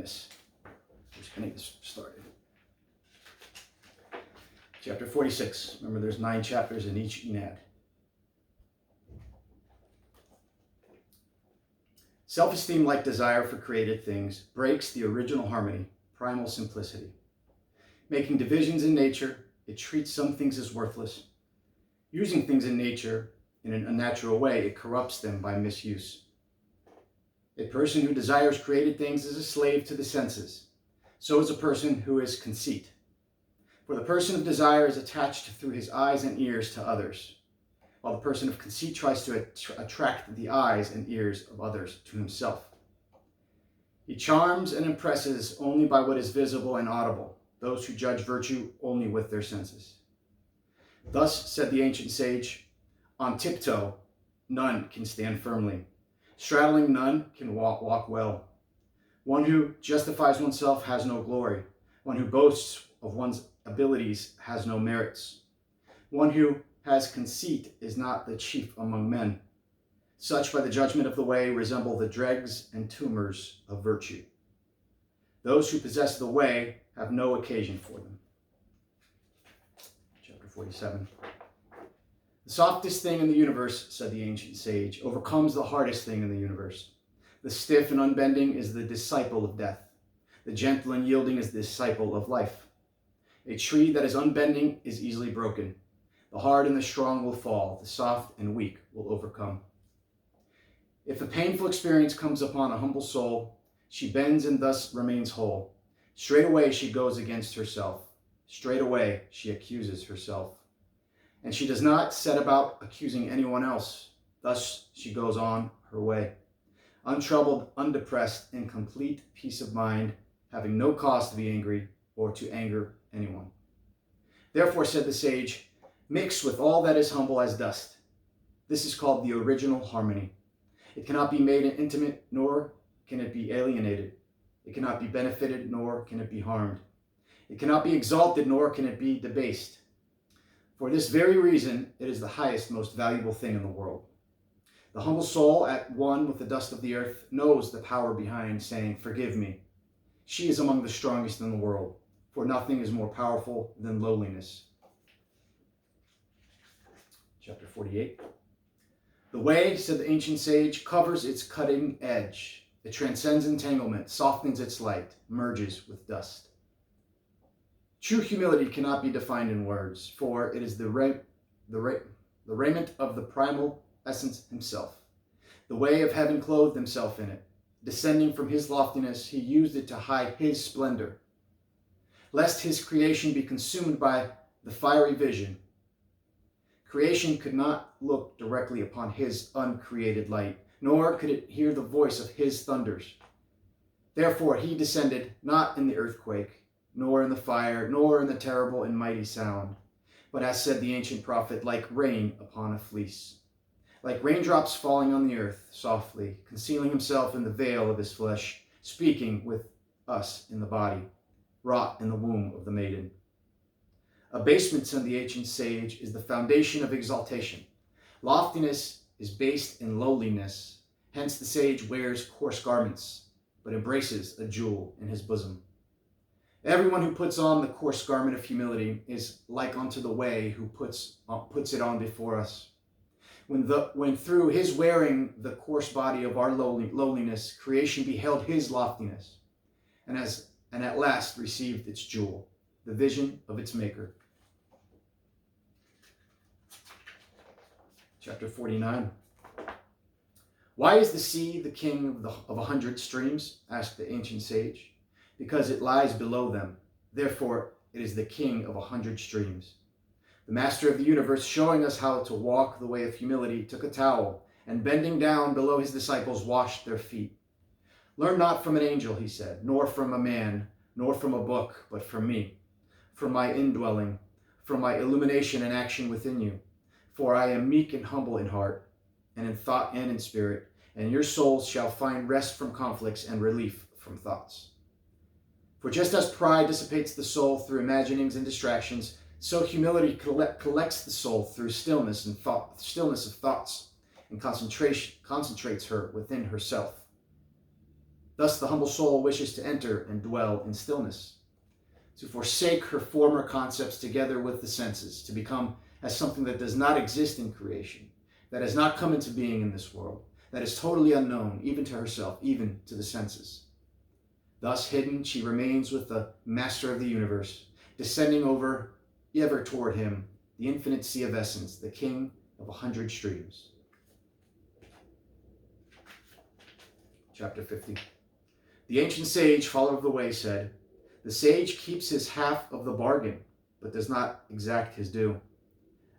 Softness. Just going to get started. Chapter 46. Remember, there's 9 chapters in each Ennead. Self-esteem, like desire for created things, breaks the original harmony, primal simplicity. Making divisions in nature, it treats some things as worthless. Using things in nature in an unnatural way, it corrupts them by misuse. A person who desires created things is a slave to the senses. So is a person who is conceit. For the person of desire is attached through his eyes and ears to others, while the person of conceit tries to attract the eyes and ears of others to himself. He charms and impresses only by what is visible and audible, those who judge virtue only with their senses. Thus, said the ancient sage, on tiptoe, none can stand firmly. Straddling none can walk well. One who justifies oneself has no glory. One who boasts of one's abilities has no merits. One who has conceit is not the chief among men. Such, by the judgment of the way, resemble the dregs and tumors of virtue. Those who possess the way have no occasion for them. Chapter 47. The softest thing in the universe, said the ancient sage, overcomes the hardest thing in the universe. The stiff and unbending is the disciple of death. The gentle and yielding is the disciple of life. A tree that is unbending is easily broken. The hard and the strong will fall. The soft and weak will overcome. If a painful experience comes upon a humble soul, she bends and thus remains whole. Straight away she goes against herself. Straight away she accuses herself. And she does not set about accusing anyone else. Thus she goes on her way, untroubled, undepressed, in complete peace of mind, having no cause to be angry or to anger anyone. Therefore, said the sage, mix with all that is humble as dust. This is called the original harmony. It cannot be made intimate, nor can it be alienated. It cannot be benefited, nor can it be harmed. It cannot be exalted, nor can it be debased. For this very reason, it is the highest, most valuable thing in the world. The humble soul, at one with the dust of the earth, knows the power behind saying, forgive me. She is among the strongest in the world, for nothing is more powerful than lowliness. Chapter 48. The way, said the ancient sage, covers its cutting edge. It transcends entanglement, softens its light, merges with dust. True humility cannot be defined in words, for it is the raiment of the primal essence himself, the way of having clothed himself in it. Descending from his loftiness, he used it to hide his splendor, lest his creation be consumed by the fiery vision. Creation could not look directly upon his uncreated light, nor could it hear the voice of his thunders. Therefore he descended not in the earthquake, nor in the fire, nor in the terrible and mighty sound, but as said the ancient prophet, like rain upon a fleece, like raindrops falling on the earth softly, concealing himself in the veil of his flesh, speaking with us in the body, wrought in the womb of the maiden. Abasement, said the ancient sage, is the foundation of exaltation. Loftiness is based in lowliness. Hence the sage wears coarse garments, but embraces a jewel in his bosom. Everyone who puts on the coarse garment of humility is like unto the way who puts it on before us. When through his wearing the coarse body of our lowliness, creation beheld his loftiness, and at last received its jewel, the vision of its maker. Chapter 49. Why is the sea the king of 100 streams? Asked the ancient sage. Because it lies below them. Therefore, it is the king of 100 streams. The master of the universe, showing us how to walk the way of humility, took a towel, and bending down below his disciples, washed their feet. Learn not from an angel, he said, nor from a man, nor from a book, but from me, from my indwelling, from my illumination and action within you. For I am meek and humble in heart, and in thought and in spirit, and your souls shall find rest from conflicts and relief from thoughts. For just as pride dissipates the soul through imaginings and distractions, so humility collects the soul through stillness of thoughts, and concentrates her within herself. Thus the humble soul wishes to enter and dwell in stillness, to forsake her former concepts together with the senses, to become as something that does not exist in creation, that has not come into being in this world, that is totally unknown, even to herself, even to the senses. Thus hidden, she remains with the master of the universe, descending over, ever toward him, the infinite sea of essence, the king of 100 streams. Chapter 50. The ancient sage, follower of the way, said, "The sage keeps his half of the bargain, but does not exact his due.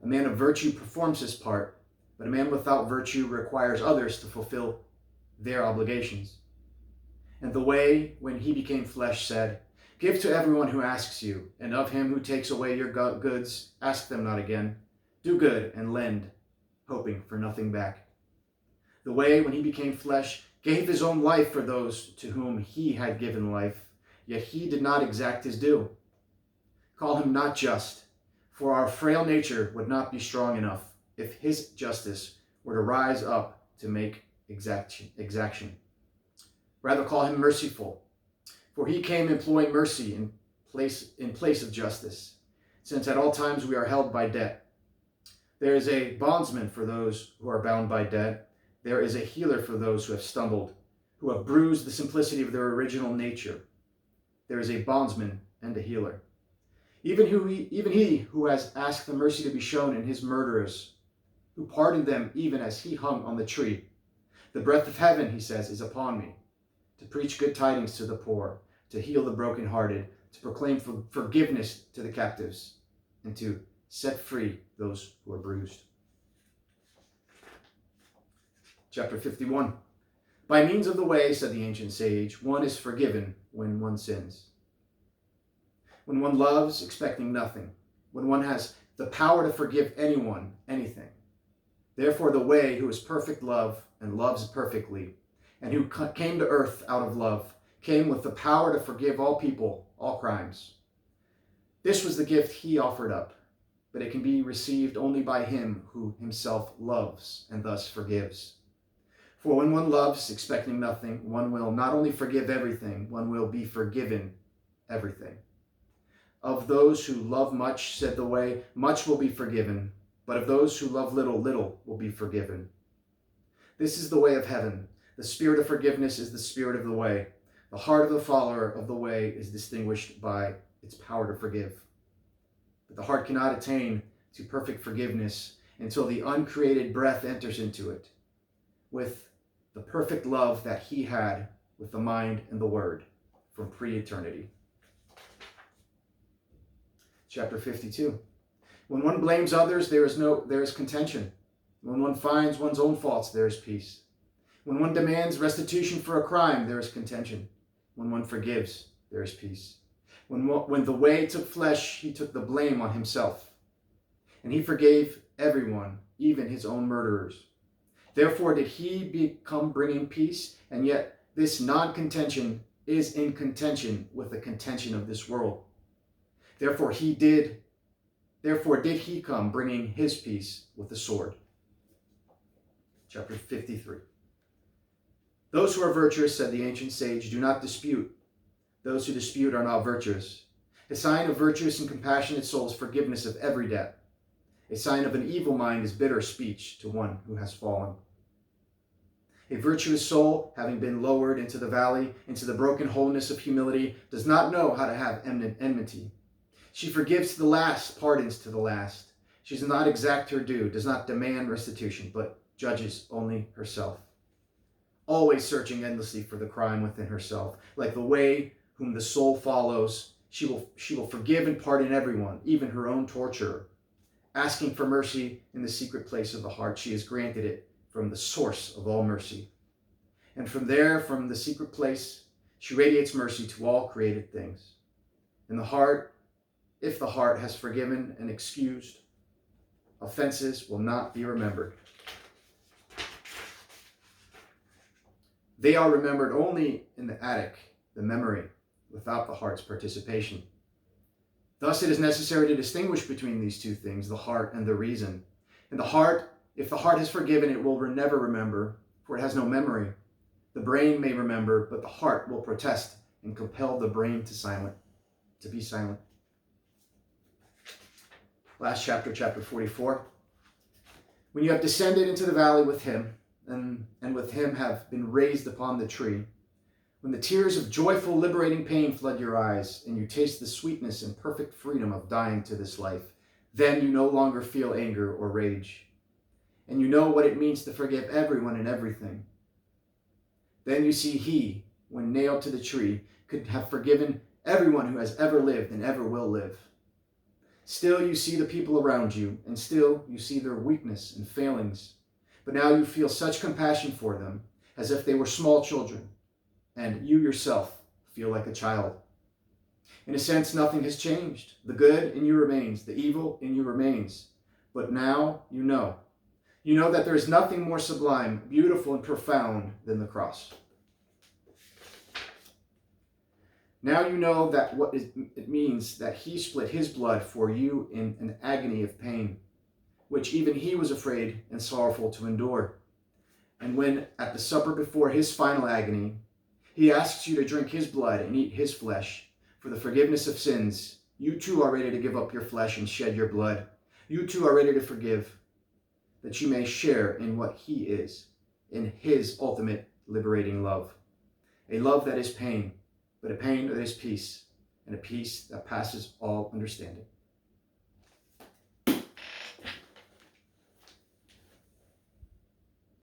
A man of virtue performs his part, but a man without virtue requires others to fulfill their obligations. And the way, when he became flesh, said, 'Give to everyone who asks you, and of him who takes away your goods, ask them not again. Do good and lend, hoping for nothing back.' The way, when he became flesh, gave his own life for those to whom he had given life, yet he did not exact his due. Call him not just, for our frail nature would not be strong enough if his justice were to rise up to make exaction. Rather call him merciful, for he came employing mercy in place of justice, since at all times we are held by debt. There is a bondsman for those who are bound by debt. There is a healer for those who have stumbled, who have bruised the simplicity of their original nature. There is a bondsman and a healer. Even he who has asked the mercy to be shown in his murderers, who pardoned them even as he hung on the tree. The breath of heaven, he says, is upon me, to preach good tidings to the poor, to heal the brokenhearted, to proclaim forgiveness to the captives, and to set free those who are bruised." Chapter 51. By means of the way, said the ancient sage, one is forgiven when one sins. When one loves, expecting nothing. When one has the power to forgive anyone, anything. Therefore the way, who is perfect love and loves perfectly, and who came to earth out of love, came with the power to forgive all people, all crimes. This was the gift he offered up, but it can be received only by him who himself loves and thus forgives. For when one loves, expecting nothing, one will not only forgive everything, one will be forgiven everything. Of those who love much, said the way, much will be forgiven, but of those who love little, little will be forgiven. This is the way of heaven. The spirit of forgiveness is the spirit of the way. The heart of the follower of the way is distinguished by its power to forgive. But the heart cannot attain to perfect forgiveness until the uncreated breath enters into it, with the perfect love that he had with the mind and the word from pre-eternity. Chapter 52. When one blames others, there is contention. When one finds one's own faults, there is peace. When one demands restitution for a crime, there is contention. When one forgives, there is peace. When the way took flesh, he took the blame on himself, and he forgave everyone, even his own murderers. Therefore did he become bringing peace, and yet this non-contention is in contention with the contention of this world. Therefore did he come bringing his peace with the sword. Chapter 53. Those who are virtuous, said the ancient sage, do not dispute. Those who dispute are not virtuous. A sign of virtuous and compassionate soul is forgiveness of every debt. A sign of an evil mind is bitter speech to one who has fallen. A virtuous soul, having been lowered into the valley, into the broken wholeness of humility, does not know how to have enmity. She forgives to the last, pardons to the last. She does not exact her due, does not demand restitution, but judges only herself. Always searching endlessly for the crime within herself. Like the way whom the soul follows, she will forgive and pardon everyone, even her own torturer. Asking for mercy in the secret place of the heart, she has granted it from the source of all mercy. And from there, from the secret place, she radiates mercy to all created things. In the heart, if the heart has forgiven and excused, offenses will not be remembered. They are remembered only in the attic, the memory, without the heart's participation. Thus it is necessary to distinguish between these two things, the heart and the reason. In the heart, if the heart has forgiven, it will never remember, for it has no memory. The brain may remember, but the heart will protest and compel the brain to be silent. Last chapter, chapter 44. When you have descended into the valley with him, and with him have been raised upon the tree, when the tears of joyful, liberating pain flood your eyes, and you taste the sweetness and perfect freedom of dying to this life, then you no longer feel anger or rage, and you know what it means to forgive everyone and everything. Then you see he, when nailed to the tree, could have forgiven everyone who has ever lived and ever will live. Still you see the people around you, and still you see their weakness and failings. But now you feel such compassion for them, as if they were small children, and you yourself feel like a child. In a sense, nothing has changed. The good in you remains, the evil in you remains. But now you know. You know that there is nothing more sublime, beautiful, and profound than the cross. Now you know that it means that he split his blood for you in an agony of pain, which even he was afraid and sorrowful to endure. And when at the supper before his final agony, he asks you to drink his blood and eat his flesh for the forgiveness of sins, you too are ready to give up your flesh and shed your blood. You too are ready to forgive, that you may share in what he is, in his ultimate liberating love. A love that is pain, but a pain that is peace, and a peace that passes all understanding.